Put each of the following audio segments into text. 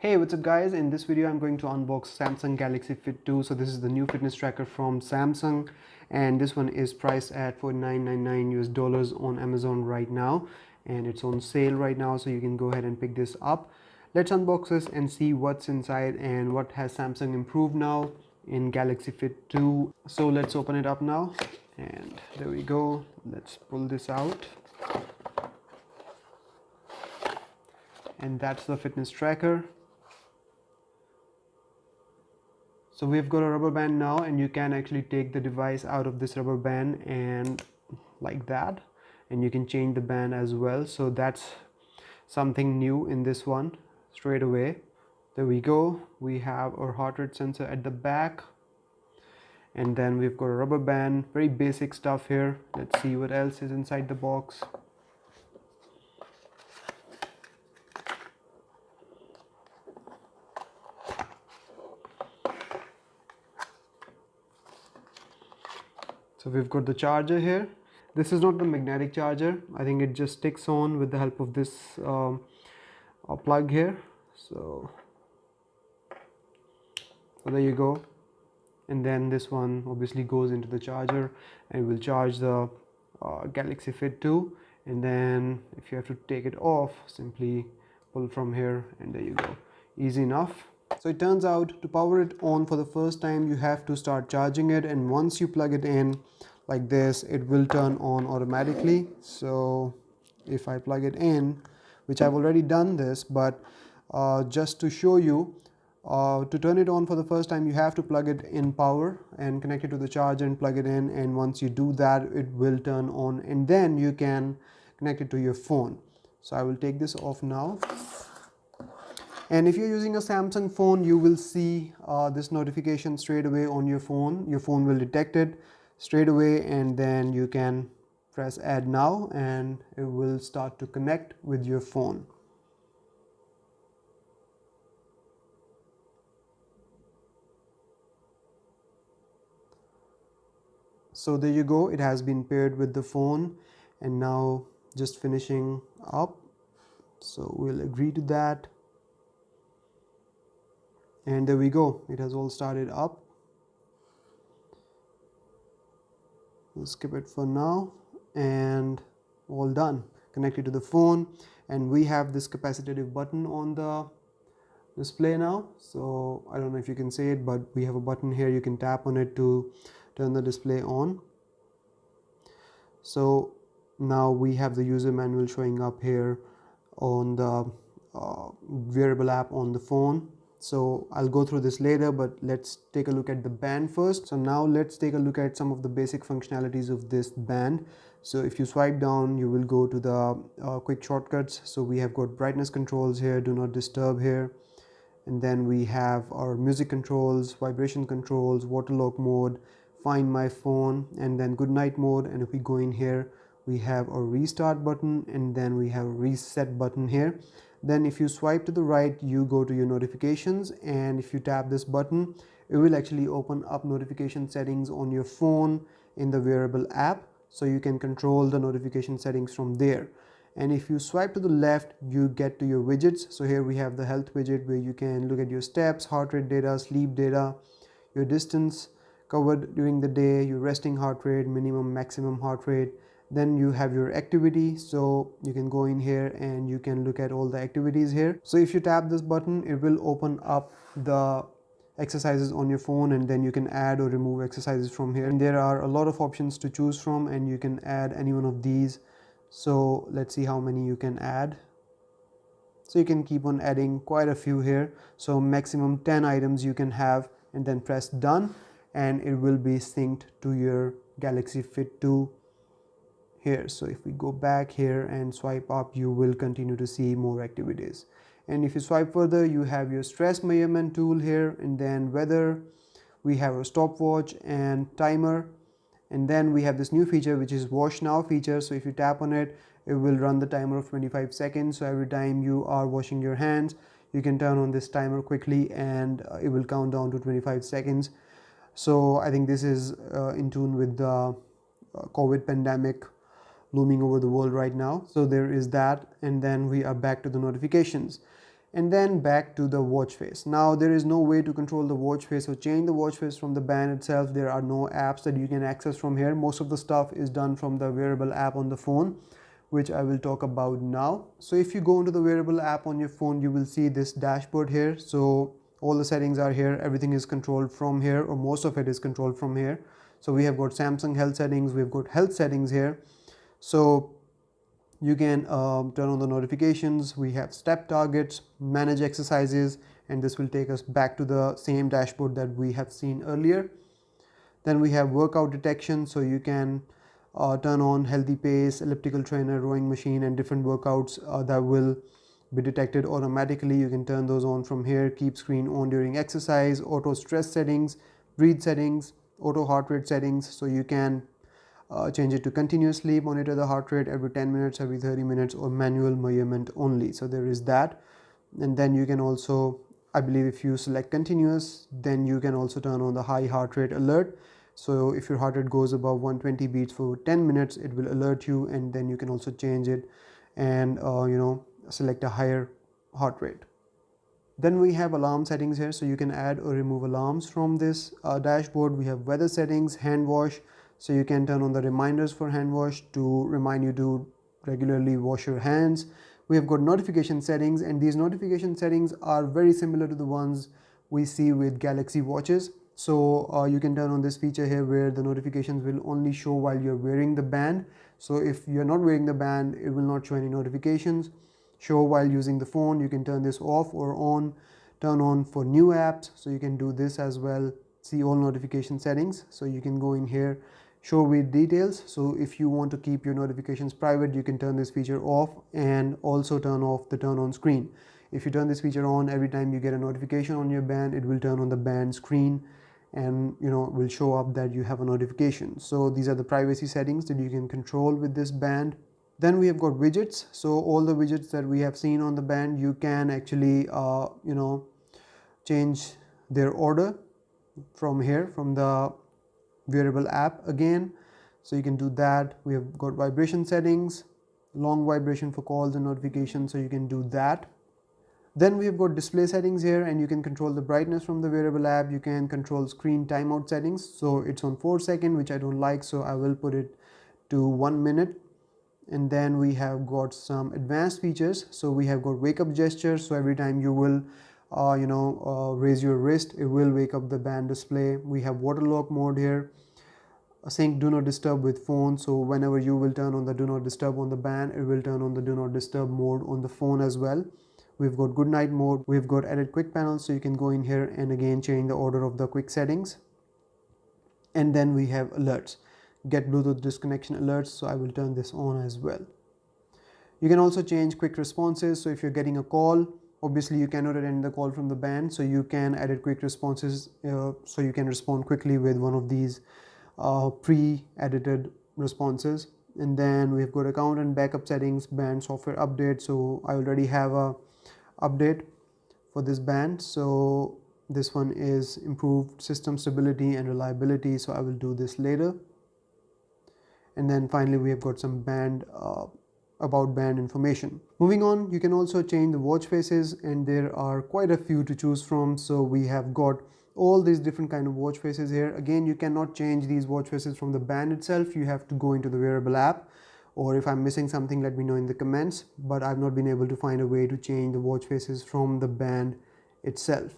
Hey, what's up guys? In this video I'm going to unbox Samsung Galaxy Fit 2. So this is the new fitness tracker from Samsung, and this one is priced at $49.99 on Amazon right now, and it's on sale right now, so you can go ahead and pick this up. Let's unbox this and see what's inside and what has Samsung improved now in Galaxy Fit 2. So let's open it up now, and there we go. Let's pull this out, and that's the fitness tracker. So we've got a rubber band now, and you can actually take the device out of this rubber band and like that, and you can change the band as well. So that's something new in this one straight away. There we go. We have our heart rate sensor at the back, and then we've got a rubber band. Very basic stuff here. Let's see what else is inside the box. So we've got the charger here. This is not the magnetic charger. I think it just sticks on with the help of this plug here. So there you go. And then this one obviously goes into the charger and will charge the Galaxy Fit 2. And then if you have to take it off, simply pull from here, and there you go. Easy enough. So it turns out, to power it on for the first time, you have to start charging it, and once you plug it in like this, it will turn on automatically. So if I plug it in, which I've already done this, but just to show you, to turn it on for the first time, you have to plug it in power and connect it to the charger and plug it in, and once you do that, it will turn on, and then you can connect it to your phone. So I will take this off now. And if you're using a Samsung phone, you will see this notification straight away on your phone. Your phone will detect it straight away, and then you can press add now, and it will start to connect with your phone. So there you go, it has been paired with the phone, and now just finishing up. So we'll agree to that. And there we go, it has all started up. We'll skip it for now, and all done, connected to the phone. And we have this capacitive button on the display now. So I don't know if you can see it, but we have a button here. You can tap on it to turn the display on. So now we have the user manual showing up here on the wearable app on the phone. So I'll go through this later, but let's take a look at the band first. So now let's take a look at some of the basic functionalities of this band. So if you swipe down, you will go to the quick shortcuts. So we have got brightness controls here, do not disturb here, and then we have our music controls, vibration controls, waterlock mode, find my phone, and then good night mode. And if we go in here, we have a restart button, and then we have a reset button here. Then if you swipe to the right, you go to your notifications, and if you tap this button, it will actually open up notification settings on your phone in the wearable app, so you can control the notification settings from there. And if you swipe to the left, you get to your widgets. So here we have the health widget, where you can look at your steps, heart rate data, sleep data, your distance covered during the day, your resting heart rate, minimum, maximum heart rate. Then you have your activity, so you can go in here and you can look at all the activities here. So if you tap this button, it will open up the exercises on your phone, and then you can add or remove exercises from here. And there are a lot of options to choose from, and you can add any one of these. So let's see how many you can add. So you can keep on adding quite a few here. So maximum 10 items you can have, and then press done, and it will be synced to your Galaxy Fit 2 here. So if we go back here and swipe up, you will continue to see more activities. And if you swipe further, you have your stress measurement tool here, and then weather, we have a stopwatch and timer, and then we have this new feature, which is wash now feature. So if you tap on it, it will run the timer of 25 seconds. So every time you are washing your hands, you can turn on this timer quickly, and it will count down to 25 seconds. So I think this is in tune with the COVID pandemic looming over the world right now. So there is that, and then we are back to the notifications. and then back to the watch face. Now there is no way to control the watch face or change the watch face from the band itself. There are no apps that you can access from here. Most of the stuff is done from the wearable app on the phone, which I will talk about now. So if you go into the wearable app on your phone, you will see this dashboard here. So all the settings are here, everything is controlled from here, or most of it is controlled from here. So we have got Samsung Health settings, we've got health settings here. So you can turn on the notifications, we have step targets, manage exercises, and this will take us back to the same dashboard that we have seen earlier. Then we have workout detection, so you can turn on healthy pace, elliptical trainer, rowing machine, and different workouts that will be detected automatically. You can turn those on from here. Keep screen on during exercise, auto stress settings, breathe settings, auto heart rate settings, so you can change it to continuously monitor the heart rate every 10 minutes, every 30 minutes, or manual measurement only. So there is that. And then you can also, I believe if you select continuous, then you can also turn on the high heart rate alert. So if your heart rate goes above 120 beats for 10 minutes, it will alert you, and then you can also change it and select a higher heart rate. Then we have alarm settings here, so you can add or remove alarms from this dashboard. We have weather settings, hand wash, so you can turn on the reminders for hand wash to remind you to regularly wash your hands. We have got notification settings, and these notification settings are very similar to the ones we see with Galaxy watches. So you can turn on this feature here where the notifications will only show while you're wearing the band. So if you're not wearing the band, it will not show any notifications. Show while using the phone, you can turn this off or on. Turn on for new apps, so you can do this as well. See all notification settings, so you can go in here, show with details. So if you want to keep your notifications private, you can turn this feature off, and also turn off the turn on screen. If you turn this feature on, every time you get a notification on your band, it will turn on the band screen, and will show up that you have a notification. So these are the privacy settings that you can control with this band. Then we have got widgets. So all the widgets that we have seen on the band, you can actually change their order from here, from the wearable app again. So you can do that. We have got vibration settings, long vibration for calls and notifications, so you can do that. Then we have got display settings here, and you can control the brightness from the wearable app. You can control screen timeout settings, so it's on 4 seconds, which I don't like, so I will put it to 1 minute. And then we have got some advanced features. So we have got wake up gestures, so every time you will raise your wrist, it will wake up the band display. We have water lock mode here, sync do not disturb with phone, so whenever you will turn on the do not disturb on the band, it will turn on the do not disturb mode on the phone as well. We've got good night mode, we've got edit quick panel, so you can go in here and again change the order of the quick settings. And then we have alerts, get Bluetooth disconnection alerts, so I will turn this on as well. You can also change quick responses, so if you're getting a call, obviously you cannot attend the call from the band, so you can edit quick responses, so you can respond quickly with one of these pre-edited responses. And then we've got account and backup settings, band software update, so I already have a update for this band, so this one is improved system stability and reliability, so I will do this later. And then finally we have got some band about band information. Moving on, you can also change the watch faces, and there are quite a few to choose from. So we have got all these different kind of watch faces here. Again, you cannot change these watch faces from the band itself. You have to go into the wearable app, or if I'm missing something, let me know in the comments, but I've not been able to find a way to change the watch faces from the band itself.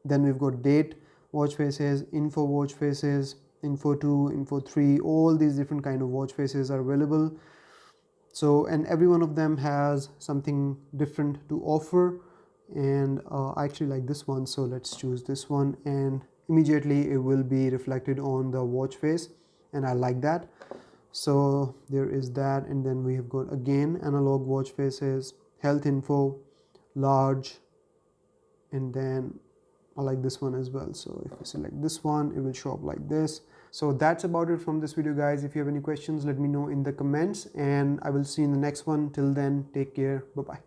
Then we've got date watch faces, info watch faces, info 2, info 3, all these different kind of watch faces are available. So, and every one of them has something different to offer, and I actually like this one, so let's choose this one, and immediately it will be reflected on the watch face, and I like that. So there is that. And then we have got again analog watch faces, health info, large, and then I like this one as well. So if I select this one, it will show up like this. So that's about it from this video, guys. If you have any questions, let me know in the comments, and I will see you in the next one. Till then, take care. Bye bye.